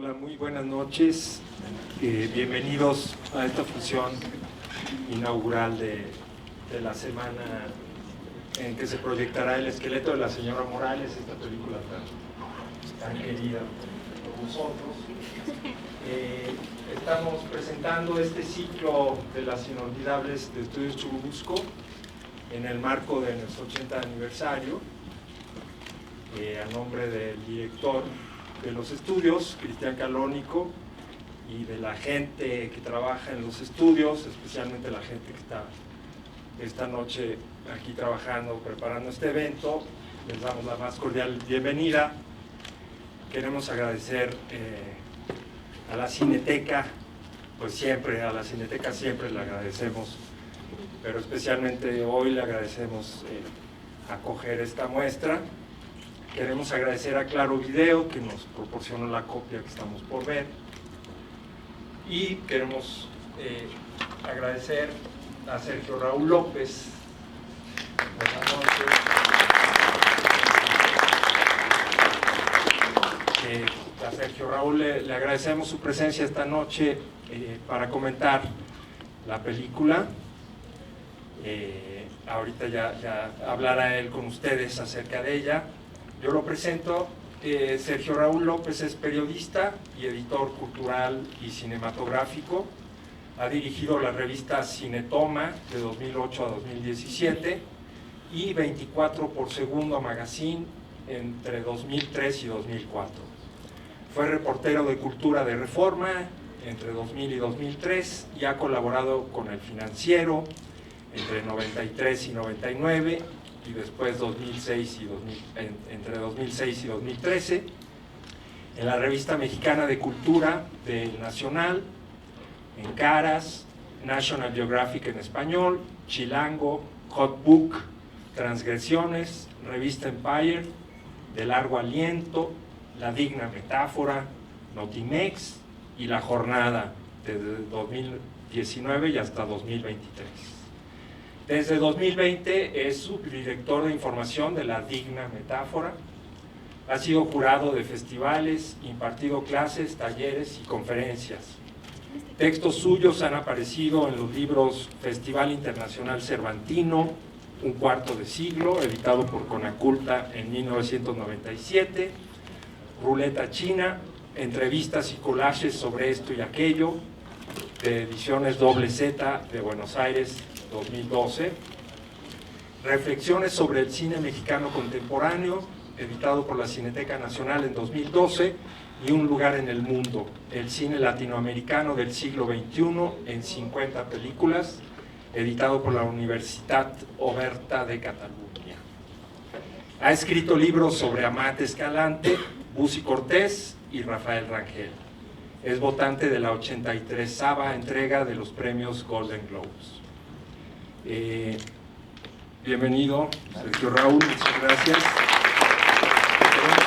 Hola, muy buenas noches. Bienvenidos a esta función inaugural de la semana en que se proyectará El esqueleto de la señora Morales, esta película tan querida por nosotros. Estamos presentando este ciclo de las inolvidables de Estudios Churubusco en el marco de nuestro 80 aniversario, a nombre del director de los estudios, Cristian Calónico, y de la gente que trabaja en los estudios, especialmente la gente que está esta noche aquí trabajando, preparando este evento. Les damos la más cordial bienvenida. Queremos agradecer a la Cineteca, pues siempre, a la Cineteca siempre le agradecemos, pero especialmente hoy le agradecemos acoger esta muestra. Queremos agradecer a Claro Video, que nos proporcionó la copia que estamos por ver, y queremos agradecer a Sergio Raúl López. Buenas noches. A Sergio Raúl le agradecemos su presencia esta noche para comentar la película. Ahorita ya hablará él con ustedes acerca de ella. Yo lo presento. Sergio Raúl López es periodista y editor cultural y cinematográfico. Ha dirigido la revista Cinetoma de 2008 a 2017 y 24 por Segundo Magazine entre 2003 y 2004. Fue reportero de cultura de Reforma entre 2000 y 2003 y ha colaborado con El Financiero entre 93 y 99 y después entre 2006 y 2013, en la Revista Mexicana de Cultura del Nacional, en Caras, National Geographic en español, Chilango, Hot Book, Transgresiones, Revista Empire, De Largo Aliento, La Digna Metáfora, Notimex y La Jornada, desde 2019 y hasta 2023. Desde 2020 es subdirector de información de La Digna Metáfora. Ha sido jurado de festivales, impartido clases, talleres y conferencias. Textos suyos han aparecido en los libros Festival Internacional Cervantino, Un cuarto de siglo, editado por Conaculta en 1997, Ruleta China, Entrevistas y collages sobre esto y aquello, de Ediciones Doble Z de Buenos Aires, 2012, Reflexiones sobre el cine mexicano contemporáneo, editado por la Cineteca Nacional en 2012, y Un lugar en el mundo, el cine latinoamericano del siglo XXI en 50 películas, editado por la Universitat Oberta de Cataluña. Ha escrito libros sobre Amat Escalante, Busi Cortés y Rafael Rangel. Es votante de la 83ª entrega de los premios Golden Globes. Bienvenido, Sergio Raúl, muchas gracias. Queremos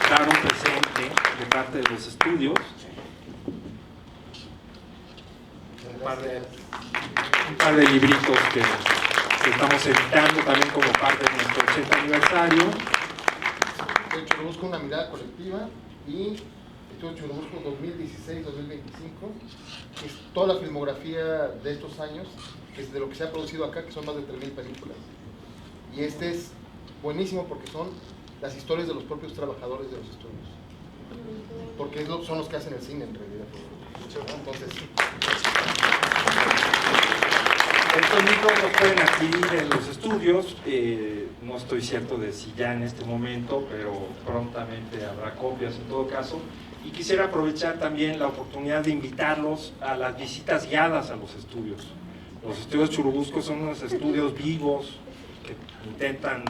dar un presente de parte de los estudios, un par de libritos que estamos editando también como parte de nuestro 80 aniversario. Estudio Churubusco, una mirada colectiva, y Estudio Churubusco 2016-2025, que es toda la filmografía de estos años, que es de lo que se ha producido acá, que son más de 3,000 películas. Y este es buenísimo porque son las historias de los propios trabajadores de los estudios, porque son los que hacen el cine en realidad. Entonces, estos libros los pueden adquirir en los estudios. No estoy cierto de si ya en este momento, pero prontamente habrá copias en todo caso. Y quisiera aprovechar también la oportunidad de invitarlos a las visitas guiadas a los estudios. Los estudios Churubusco son unos estudios vivos que intentan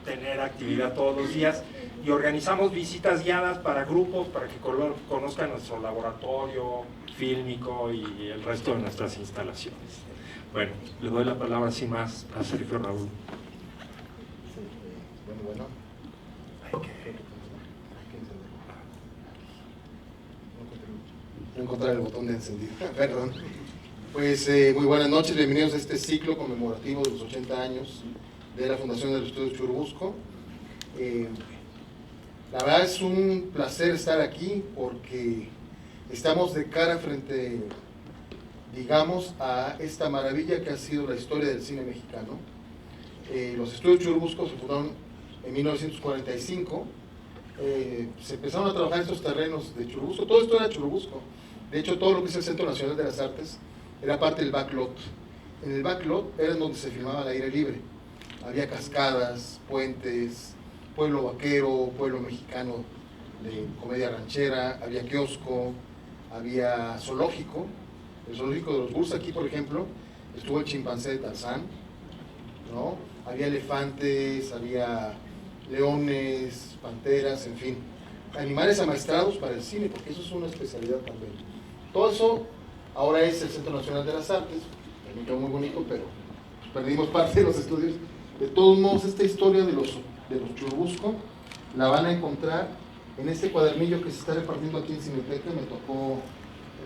tener actividad todos los días, y organizamos visitas guiadas para grupos para que conozcan nuestro laboratorio fílmico y el resto de nuestras instalaciones. Bueno, le doy la palabra sin más a Sergio Raúl. bueno. No encontrar el botón de encendido, perdón. Pues muy buenas noches, bienvenidos a este ciclo conmemorativo de los 80 años de la Fundación de los Estudios Churubusco. La verdad es un placer estar aquí porque estamos de cara frente, digamos, a esta maravilla que ha sido la historia del cine mexicano. Los estudios Churubusco se fundaron en 1945. Se empezaron a trabajar estos terrenos de Churubusco. Todo esto era Churubusco. De hecho, todo lo que es el Centro Nacional de las Artes era parte del backlot. En el backlot era donde se filmaba al aire libre. Había cascadas, puentes, pueblo vaquero, pueblo mexicano de comedia ranchera, había kiosco, había zoológico. El zoológico de los Burs, aquí por ejemplo, estuvo el chimpancé de Tarzán, ¿no? Había elefantes, había leones, panteras, en fin. Animales amaestrados para el cine, porque eso es una especialidad también. Todo eso ahora es el Centro Nacional de las Artes, también quedó muy bonito, pero pues, perdimos parte de los estudios. De todos modos, esta historia de los Churubusco la van a encontrar en este cuadernillo que se está repartiendo aquí en Cineteca. Me tocó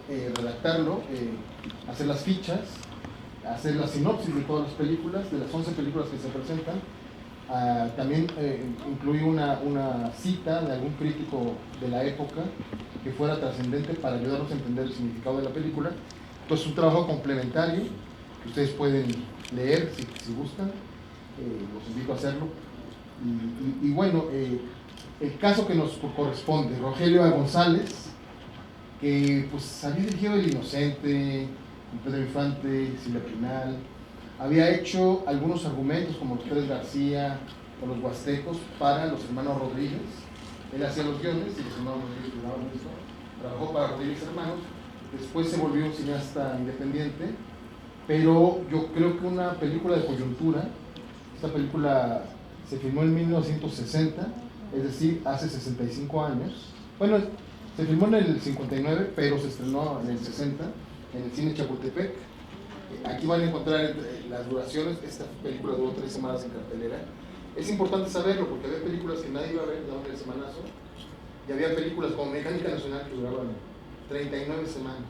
redactarlo, hacer las fichas, hacer la sinopsis de todas las películas, de las 11 películas que se presentan. También incluí una cita de algún crítico de la época que fuera trascendente para ayudarnos a entender el significado de la película. Entonces, un trabajo complementario que ustedes pueden leer si gustan. Los invito a hacerlo. Y bueno, el caso que nos corresponde, Rogelio A. González, que pues había dirigido El Inocente, con Pedro Infante, Silvia Pinal, había hecho algunos argumentos como Los Tres García o Los Huastecos para los hermanos Rodríguez. Él hacía los guiones y los hermanos Rodríguez cuidaban esto. Trabajó para Rodríguez Hermanos, después se volvió un cineasta independiente, pero yo creo que una película de coyuntura. Esta película se filmó en 1960, es decir, hace 65 años. Bueno, se filmó en el 59, pero se estrenó en el 60, en el cine Chapultepec. Aquí van a encontrar las duraciones. Esta película duró 3 semanas en cartelera. Es importante saberlo porque había películas que nadie iba a ver, daban el semanazo, y había películas como Mecánica Nacional que duraban 39 semanas,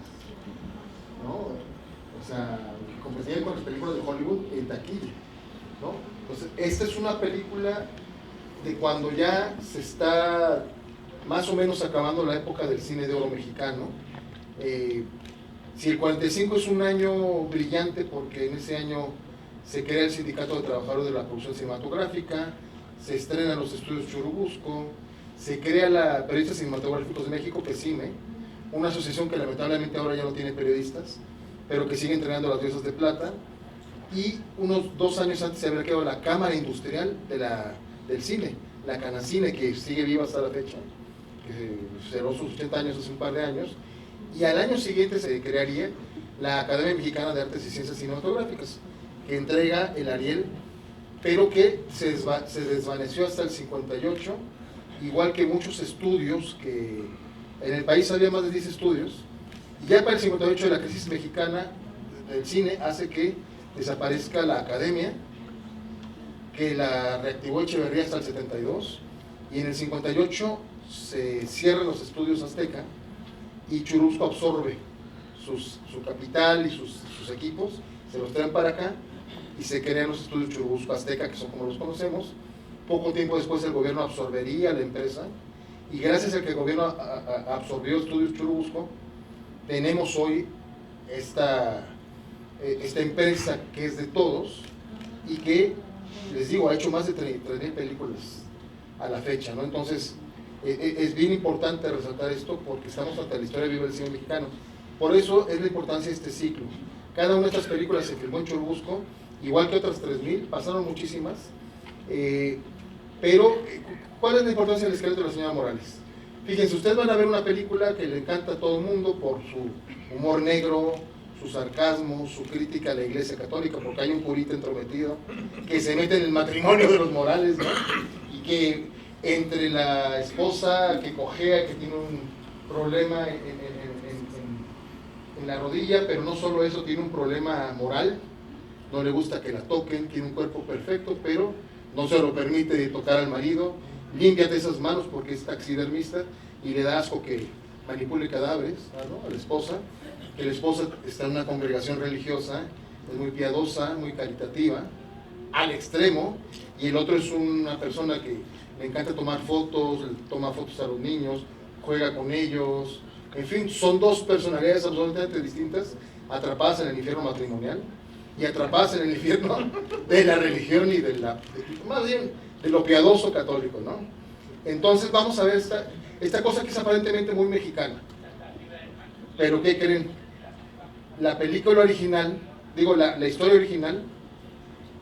¿no? O sea, que competían con las películas de Hollywood en taquilla, ¿no? Entonces, esta es una película de cuando ya se está más o menos acabando la época del cine de oro mexicano. Si el 45 es un año brillante porque en ese año se crea el Sindicato de Trabajadores de la Producción Cinematográfica, se estrenan los estudios Churubusco, se crea la Periodistas Cinematográficos de México, PECIME, una asociación que lamentablemente ahora ya no tiene periodistas, pero que sigue entrenando a las diosas de plata. Y unos 2 años antes se había creado la Cámara Industrial del Cine, la Canacine, que sigue viva hasta la fecha, que cerró sus 80 años hace un par de años, y al año siguiente se crearía la Academia Mexicana de Artes y Ciencias Cinematográficas, que entrega el Ariel, pero que se desvaneció hasta el 58, igual que muchos estudios, que en el país había más de 10 estudios, y ya para el 58 la crisis mexicana del cine hace que desaparezca la academia, que la reactivó Echeverría hasta el 72, y en el 58 se cierran los estudios Azteca y Churubusco absorbe su capital y sus equipos, se los traen para acá y se crean los estudios Churubusco Azteca, que son como los conocemos. Poco tiempo después el gobierno absorbería la empresa, y gracias a que el gobierno absorbió estudios Churubusco, tenemos hoy esta empresa que es de todos y que, les digo, ha hecho más de 3,000 películas a la fecha, ¿no? Entonces, es bien importante resaltar esto porque estamos ante la historia viva del cine mexicano. Por eso es la importancia de este ciclo. Cada una de estas películas se filmó en Churubusco, igual que otras 3,000, pasaron muchísimas, pero ¿cuál es la importancia del esqueleto de la señora Morales? Fíjense, ustedes van a ver una película que le encanta a todo el mundo por su humor negro, su sarcasmo, su crítica a la Iglesia Católica, porque hay un curita entrometido que se mete en el matrimonio de los Morales, ¿no? Y que entre la esposa que cojea, que tiene un problema en la rodilla, pero no solo eso, tiene un problema moral, no le gusta que la toquen, tiene un cuerpo perfecto, pero no se lo permite tocar al marido. Límpiate esas manos porque es taxidermista y le da asco que manipule cadáveres, ¿no? A la esposa. Que la esposa está en una congregación religiosa, es muy piadosa, muy caritativa, al extremo, y el otro es una persona que le encanta tomar fotos, toma fotos a los niños, juega con ellos, en fin, son dos personalidades absolutamente distintas, atrapadas en el infierno matrimonial y atrapadas en el infierno de la religión y más bien de lo piadoso católico, ¿no? Entonces vamos a ver esta cosa que es aparentemente muy mexicana. Pero ¿qué creen? La película original, la historia original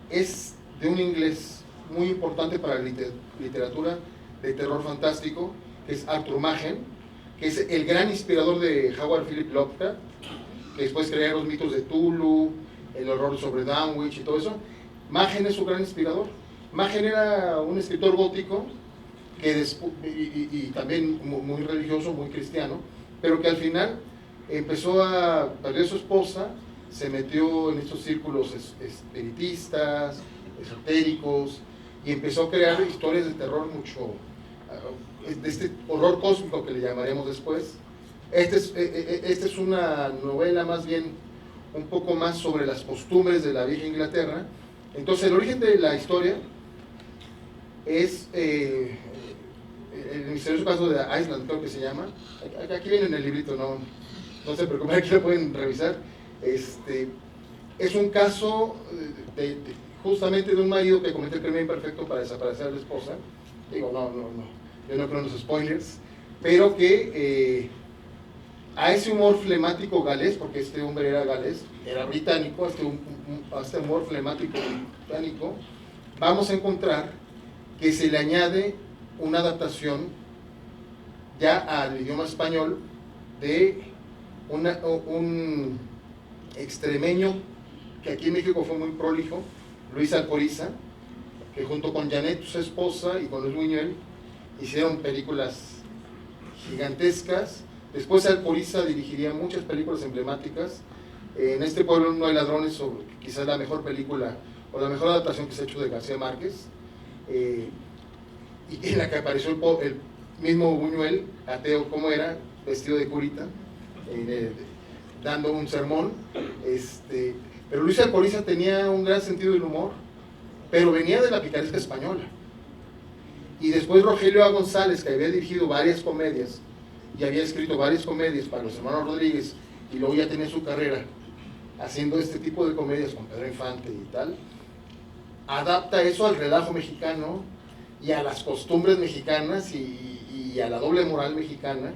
es de un inglés muy importante para la literatura de terror fantástico, que es Arthur Machen, que es el gran inspirador de Howard Philip Lovecraft, que después creó los mitos de Tulu, el horror sobre Dunwich y todo eso. Machen es su gran inspirador. Machen era un escritor gótico que y también muy religioso, muy cristiano, pero que al final empezó a perder a su esposa, se metió en estos círculos espiritistas, esotéricos, y empezó a crear historias de terror mucho, de este horror cósmico que le llamaremos después. Esta es una novela más bien un poco más sobre las costumbres de la vieja Inglaterra. Entonces el origen de la historia es el misterioso caso de Iceland, creo que se llama. Aquí viene en el librito, no se preocupen, aquí lo pueden revisar. Es un caso justamente de un marido que comete el crimen imperfecto para desaparecer a la esposa. Yo no creo en los spoilers, pero que a ese humor flemático galés, porque este hombre era galés, era británico, a este humor flemático británico, vamos a encontrar que se le añade una adaptación ya al idioma español de un extremeño que aquí en México fue muy prolijo, Luis Alcoriza, que junto con Janet, su esposa, y con Luis Buñuel, hicieron películas gigantescas. Después Alcoriza dirigiría muchas películas emblemáticas. En este pueblo no hay ladrones, quizás la mejor película o la mejor adaptación que se ha hecho de García Márquez, y en la que apareció el mismo Buñuel, ateo como era, vestido de curita, dando un sermón. Pero Luis Alcoriza tenía un gran sentido del humor, pero venía de la picaresca española. Y después Rogelio A. González, que había dirigido varias comedias y había escrito varias comedias para los hermanos Rodríguez, y luego ya tenía su carrera haciendo este tipo de comedias con Pedro Infante y tal, adapta eso al relajo mexicano y a las costumbres mexicanas y a la doble moral mexicana,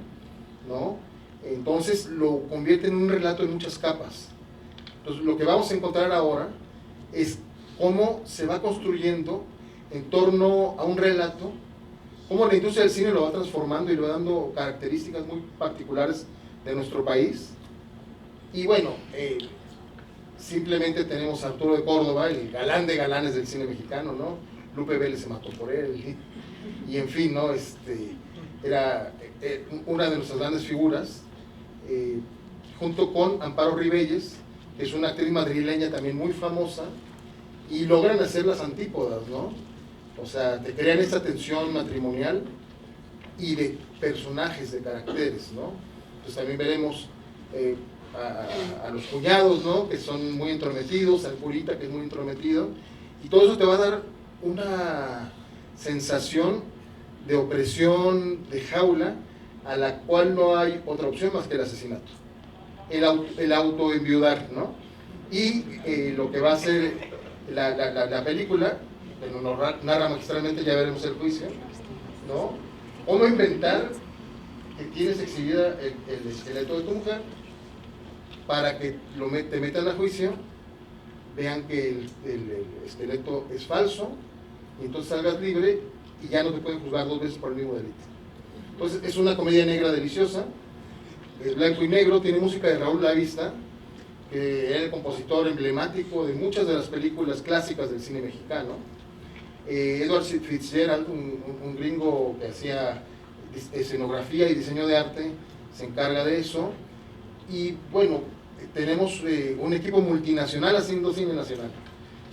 ¿no? Entonces lo convierte en un relato de muchas capas. Entonces lo que vamos a encontrar ahora es cómo se va construyendo en torno a un relato, cómo la industria del cine lo va transformando y le va dando características muy particulares de nuestro país. Y bueno, simplemente tenemos a Arturo de Córdoba, el galán de galanes del cine mexicano, ¿no? Lupe Vélez se mató por él, y en fin, ¿no? Era una de nuestras grandes figuras, junto con Amparo Ribelles, que es una actriz madrileña también muy famosa, y logran hacer las antípodas, ¿no? O sea, te crean esta tensión matrimonial y de personajes, de caracteres, ¿no? Entonces también veremos a los cuñados, ¿no? Que son muy entrometidos, al curita, que es muy entrometido, y todo eso te va a dar una sensación de opresión, de jaula, a la cual no hay otra opción más que el asesinato, el autoenviudar, ¿no? Y lo que va a ser la película, que nos narra magistralmente, ya veremos el juicio, ¿no? Cómo inventar que tienes exhibida el esqueleto de tu mujer para que te metan a juicio, vean que el esqueleto es falso, y entonces salgas libre y ya no te pueden juzgar dos veces por el mismo delito. Entonces es una comedia negra deliciosa, es blanco y negro, tiene música de Raúl Lavista, que era el compositor emblemático de muchas de las películas clásicas del cine mexicano. Edward Fitzgerald, un gringo que hacía escenografía y diseño de arte, se encarga de eso. Y bueno, tenemos un equipo multinacional haciendo cine nacional.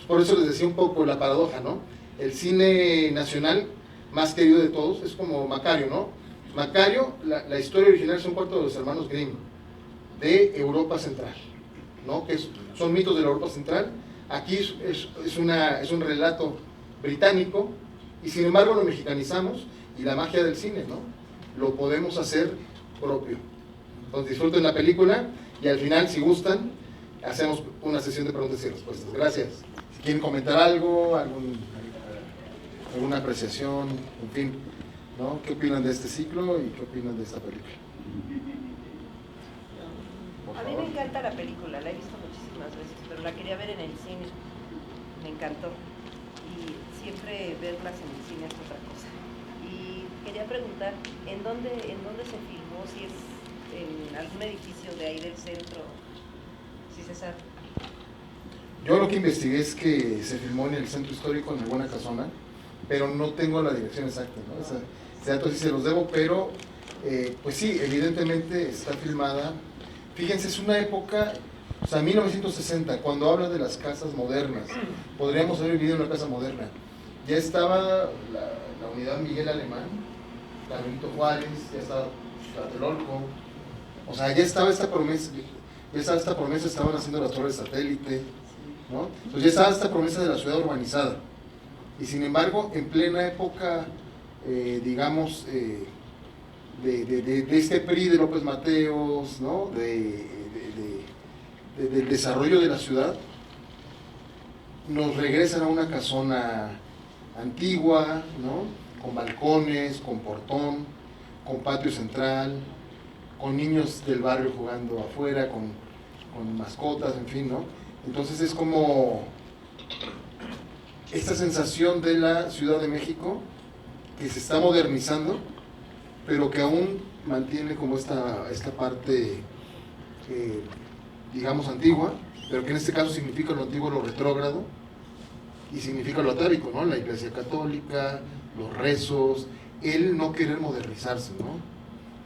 Por eso les decía un poco la paradoja, ¿no? El cine nacional más querido de todos es como Macario, ¿no? Macario, la historia original es un cuento de los hermanos Grimm, de Europa Central, ¿no? Que son mitos de la Europa Central. Aquí es un relato británico y sin embargo lo mexicanizamos, y la magia del cine, ¿no? Lo podemos hacer propio. Entonces disfruten la película, y al final, si gustan, hacemos una sesión de preguntas y respuestas. Gracias. Si quieren comentar algo, alguna apreciación, en fin, ¿no? ¿Qué opinan de este ciclo y qué opinan de esta película? A mí me encanta la película, la he visto muchísimas veces, pero la quería ver en el cine, me encantó. Y siempre verlas en el cine es otra cosa. Y quería preguntar, ¿en dónde se filmó? Si es en algún edificio de ahí del centro, si se sabe. Yo lo que investigué es que se filmó en el centro histórico, en alguna casona, pero no tengo la dirección exacta, ¿no? Ese dato sí se los debo, pero pues sí, evidentemente está filmada. Fíjense, es una época, o sea, 1960, cuando habla de las casas modernas, podríamos haber vivido en una casa moderna. Ya estaba la unidad Miguel Alemán, la Benito Juárez, ya estaba Tlatelolco, o sea, ya estaba esta promesa, estaban haciendo las torres satélite, ¿no? Entonces ya estaba esta promesa de la ciudad urbanizada. Y sin embargo, en plena época, digamos, de este PRI de López Mateos, ¿no? Del desarrollo de la ciudad, nos regresan a una casona antigua, ¿no? Con balcones, con portón, con patio central, con niños del barrio jugando afuera, con mascotas, en fin, ¿no? Entonces es como esta sensación de la Ciudad de México que se está modernizando, pero que aún mantiene como esta parte, digamos, antigua, pero que en este caso significa lo antiguo, lo retrógrado, y significa lo atávico, ¿no? La Iglesia Católica, los rezos, el no querer modernizarse, ¿no?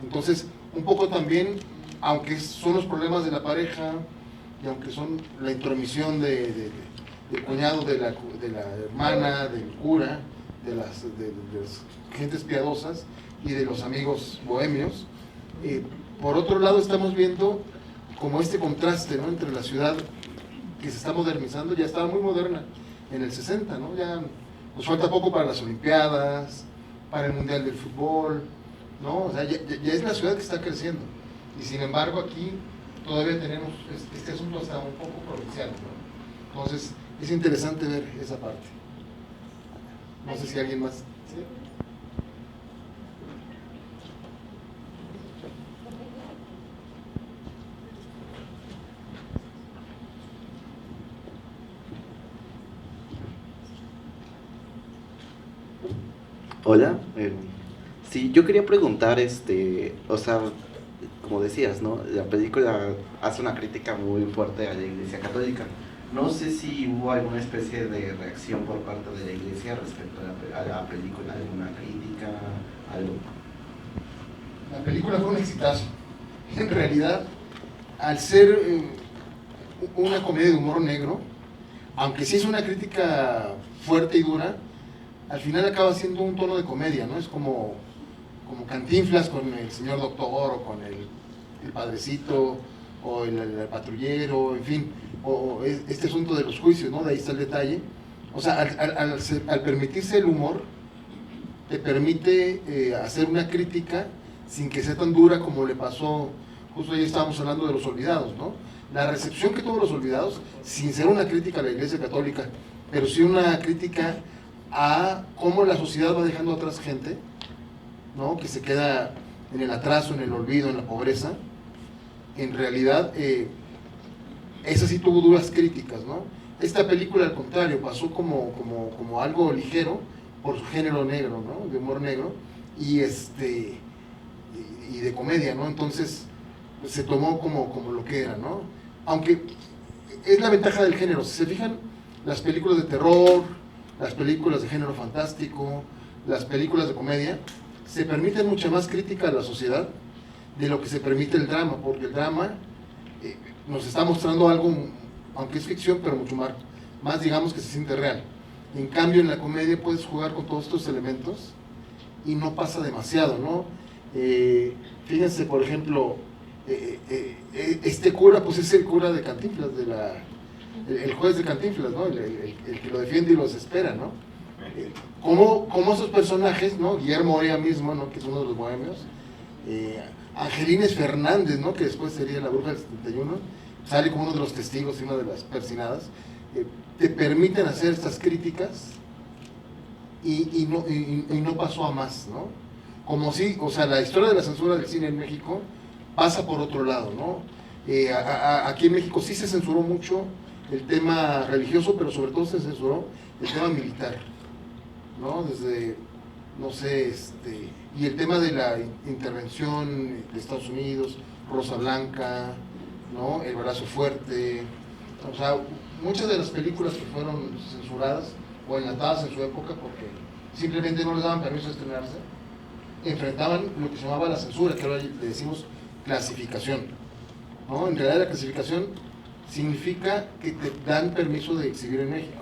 Entonces, un poco también, aunque son los problemas de la pareja, y aunque son la intromisión del cuñado, de la hermana, del cura, de las gentes piadosas y de los amigos bohemios, por otro lado estamos viendo como este contraste, ¿no? Entre la ciudad que se está modernizando, ya estaba muy moderna en el 60, ¿no? Ya nos falta poco para las Olimpiadas, para el Mundial del Fútbol, ¿no? O sea, ya es la ciudad que está creciendo, y sin embargo aquí todavía tenemos este asunto hasta un poco provincial, ¿no? Entonces es interesante ver esa parte. No sé si alguien más. ¿Sí? Hola, sí, yo quería preguntar, o sea, como decías, ¿no? La película hace una crítica muy fuerte a la Iglesia Católica. No sé si hubo alguna especie de reacción por parte de la Iglesia respecto a la película, alguna crítica, algo. La película fue un exitazo. En realidad, al ser una comedia de humor negro, aunque sí es una crítica fuerte y dura, al final acaba siendo un tono de comedia, ¿no? Es como Cantinflas con el señor doctor, o con el padrecito, o el patrullero, en fin, o este asunto de los juicios, ¿no? De ahí está el detalle. O sea, al permitirse el humor, te permite hacer una crítica sin que sea tan dura como le pasó, justo ayer estábamos hablando de Los Olvidados, ¿no? La recepción que tuvo Los Olvidados, sin ser una crítica a la Iglesia Católica, pero sí una crítica a cómo la sociedad va dejando atrás gente, ¿no? Que se queda en el atraso, en el olvido, en la pobreza. En realidad, esa sí tuvo duras críticas, ¿no? Esta película, al contrario, pasó como algo ligero por su género negro, ¿no? De humor negro, y de comedia, ¿no? Entonces, pues, se tomó como lo que era, ¿no? Aunque es la ventaja del género. Si se fijan, las películas de terror, las películas de género fantástico, las películas de comedia, se permite mucha más crítica a la sociedad de lo que se permite el drama, porque el drama nos está mostrando algo, aunque es ficción, pero mucho más digamos que se siente real. En cambio, en la comedia puedes jugar con todos estos elementos y no pasa demasiado, ¿no? Fíjense, por ejemplo, este cura, pues es el cura de Cantinflas, el juez de Cantinflas, ¿no? El que lo defiende y los espera, ¿no? Cómo esos personajes, ¿no? Guillermo Orea mismo, ¿no? Que es uno de los bohemios, Angelines Fernández, ¿no? Que después sería la bruja del 71, sale como uno de los testigos y una de las persinadas, te permiten hacer estas críticas y no pasó a más, ¿no? Como si, o sea, la historia de la censura del cine en México pasa por otro lado, ¿no? Aquí en México sí se censuró mucho el tema religioso, pero sobre todo se censuró el tema militar, ¿no? Desde, no sé, y el tema de la intervención de Estados Unidos, Rosa Blanca, ¿no? El Brazo Fuerte, o sea, muchas de las películas que fueron censuradas o enlatadas en su época porque simplemente no les daban permiso de estrenarse, enfrentaban lo que se llamaba la censura, que ahora le decimos clasificación, ¿no? En realidad la clasificación significa que te dan permiso de exhibir en México,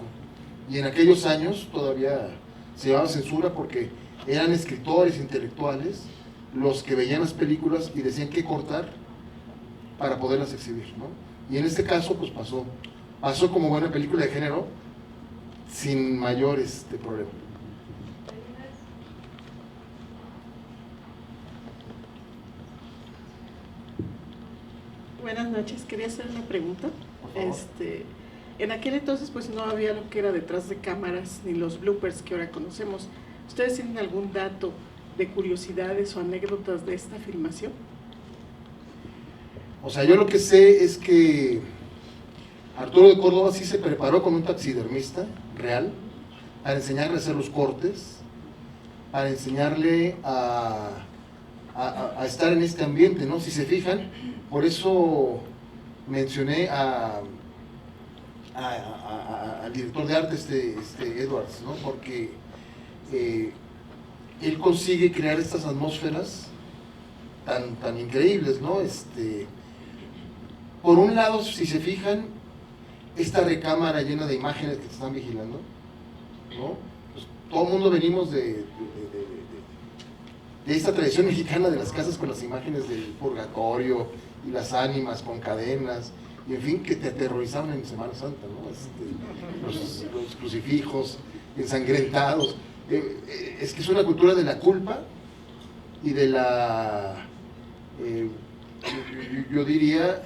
y en aquellos años todavía se llamaba censura porque eran escritores intelectuales los que veían las películas y decían qué cortar para poderlas exhibir, ¿no? Y en este caso pues pasó como buena película de género sin mayor problema. Buenas noches, quería hacer una pregunta. En aquel entonces pues no había lo que era detrás de cámaras ni los bloopers que ahora conocemos. ¿Ustedes tienen algún dato de curiosidades o anécdotas de esta filmación? O sea, yo lo que sé es que Arturo de Córdoba sí se preparó con un taxidermista real para enseñarle a hacer los cortes, para enseñarle a estar en este ambiente, ¿no? Si se fijan, por eso mencioné al director de arte, Edwards, ¿no? Porque él consigue crear estas atmósferas tan increíbles, ¿no? Por un lado, si se fijan, esta recámara llena de imágenes que te están vigilando, ¿no? Pues todo el mundo venimos de esta tradición mexicana de las casas con las imágenes del purgatorio y las ánimas con cadenas, y en fin, que te aterrorizaban en Semana Santa, ¿no? Los crucifijos ensangrentados. Es que es una cultura de la culpa y de la, yo diría,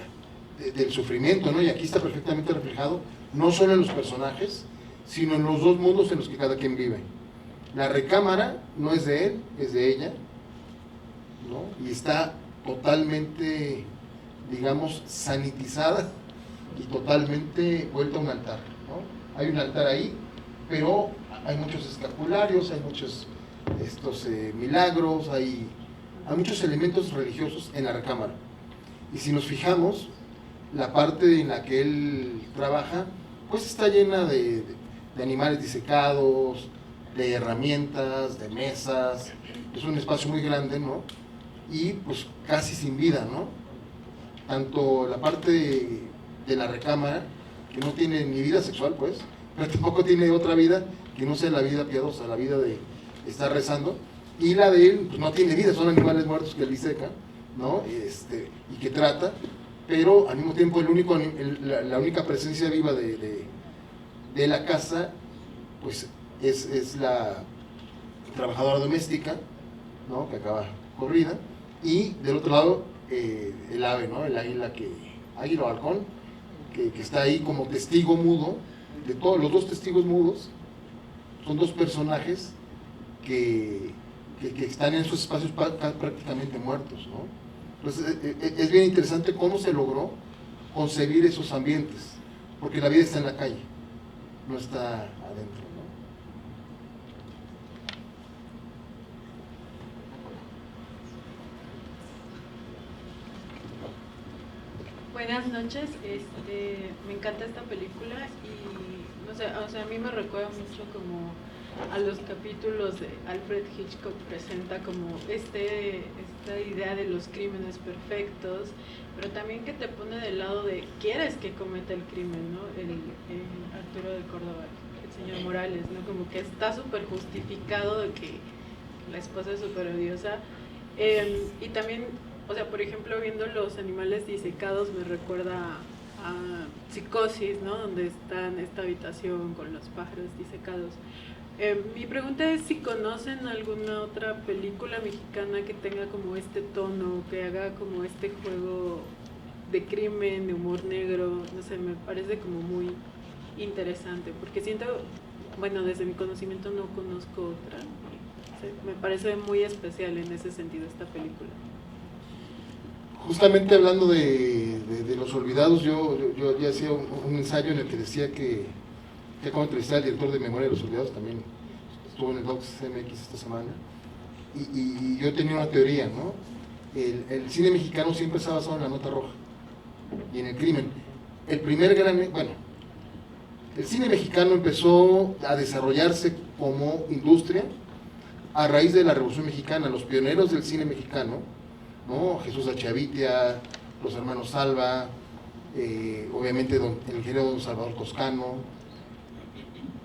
del sufrimiento, ¿no? Y aquí está perfectamente reflejado, no solo en los personajes, sino en los dos mundos en los que cada quien vive. La recámara no es de él, es de ella, ¿no? Y está totalmente, digamos, sanitizada y totalmente vuelta a un altar, ¿no? Hay un altar ahí, pero hay muchos escapularios, hay muchos milagros, hay muchos elementos religiosos en la recámara. Y si nos fijamos, la parte en la que él trabaja, pues está llena de animales disecados, de herramientas, de mesas. Es un espacio muy grande, ¿no? Y pues casi sin vida, ¿no? Tanto la parte de la recámara, que no tiene ni vida sexual, pues, pero tampoco tiene otra vida que no sea la vida piadosa, la vida de estar rezando, y la de él, pues no tiene vida, son animales muertos que él diseca, ¿no? Y que trata, pero al mismo tiempo la única presencia viva de la casa, pues es la trabajadora doméstica, ¿no? Que acaba corrida, y del otro lado el ave, ¿no? El águila o halcón, que está ahí como testigo mudo, de todos los dos testigos mudos, son dos personajes que están en sus espacios prácticamente muertos, ¿no? Entonces es bien interesante cómo se logró concebir esos ambientes, porque la vida está en la calle, no está adentro, ¿no? Buenas noches, me encanta esta película y no sé, o sea, a mí me recuerda mucho como a los capítulos de Alfred Hitchcock presenta como esta idea de los crímenes perfectos, pero también que te pone del lado de quieres que cometa el crimen, ¿no? El Arturo de Córdoba, el señor Morales, ¿no? Como que está súper justificado de que la esposa es súper odiosa, y también, o sea, por ejemplo, viendo los animales disecados me recuerda a Psicosis, ¿no? Donde está en esta habitación con los pájaros disecados. Mi pregunta es si conocen alguna otra película mexicana que tenga como este tono, que haga como este juego de crimen, de humor negro, no sé, me parece como muy interesante, porque siento, bueno, desde mi conocimiento no conozco otra, no sé, me parece muy especial en ese sentido esta película. Justamente hablando de Los Olvidados, yo ya hacía un ensayo en el que decía que acabo de entrevistar al director de Memoria de los Olvidados, también estuvo en el Docs MX esta semana, y yo tenía una teoría, ¿no? El cine mexicano siempre está basado en la nota roja y en el crimen. El cine mexicano empezó a desarrollarse como industria a raíz de la Revolución Mexicana. Los pioneros del cine mexicano, ¿no? Jesús Achavitia, los hermanos Salva, obviamente el ingeniero don Salvador Toscano,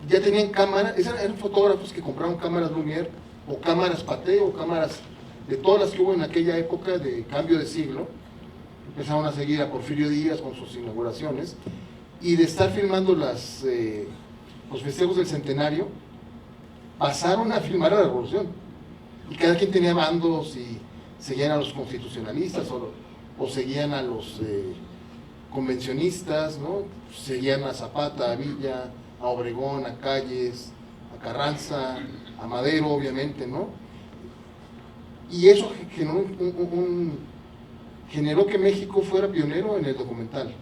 ya tenían cámaras, eran fotógrafos que compraron cámaras Lumière o cámaras Pathé o cámaras de todas las que hubo en aquella época de cambio de siglo. Empezaron a seguir a Porfirio Díaz con sus inauguraciones, y de estar filmando los festejos del centenario pasaron a filmar a la Revolución, y cada quien tenía bandos y seguían a los constitucionalistas o seguían a los convencionistas, ¿no? Seguían a Zapata, a Villa, a Obregón, a Calles, a Carranza, a Madero, obviamente, ¿no? Y eso generó que México fuera pionero en el documental.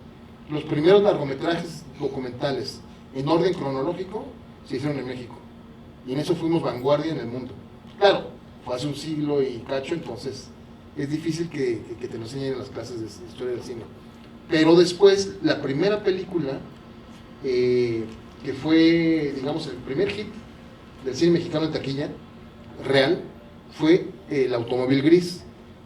Los primeros largometrajes documentales en orden cronológico se hicieron en México, y en eso fuimos vanguardia en el mundo. Claro, fue hace un siglo y cacho, entonces es difícil que te lo enseñen en las clases de historia del cine. Pero después, la primera película que fue, digamos, el primer hit del cine mexicano en taquilla real, fue El Automóvil Gris,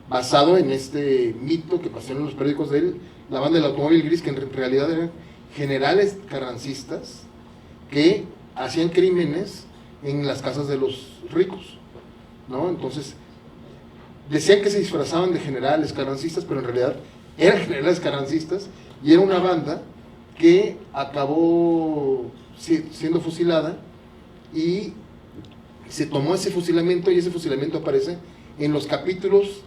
basado en este mito que pasaron en los periódicos de él, la banda del Automóvil Gris, que en realidad eran generales carrancistas que hacían crímenes en las casas de los ricos, ¿no? Entonces, decían que se disfrazaban de generales carrancistas, pero en realidad eran generales carrancistas, y era una banda que acabó siendo fusilada, y se tomó ese fusilamiento, y ese fusilamiento aparece en los capítulos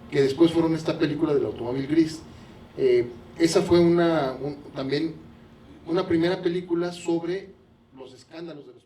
que después fueron esta película del Automóvil Gris. Esa fue también una primera película sobre los escándalos de los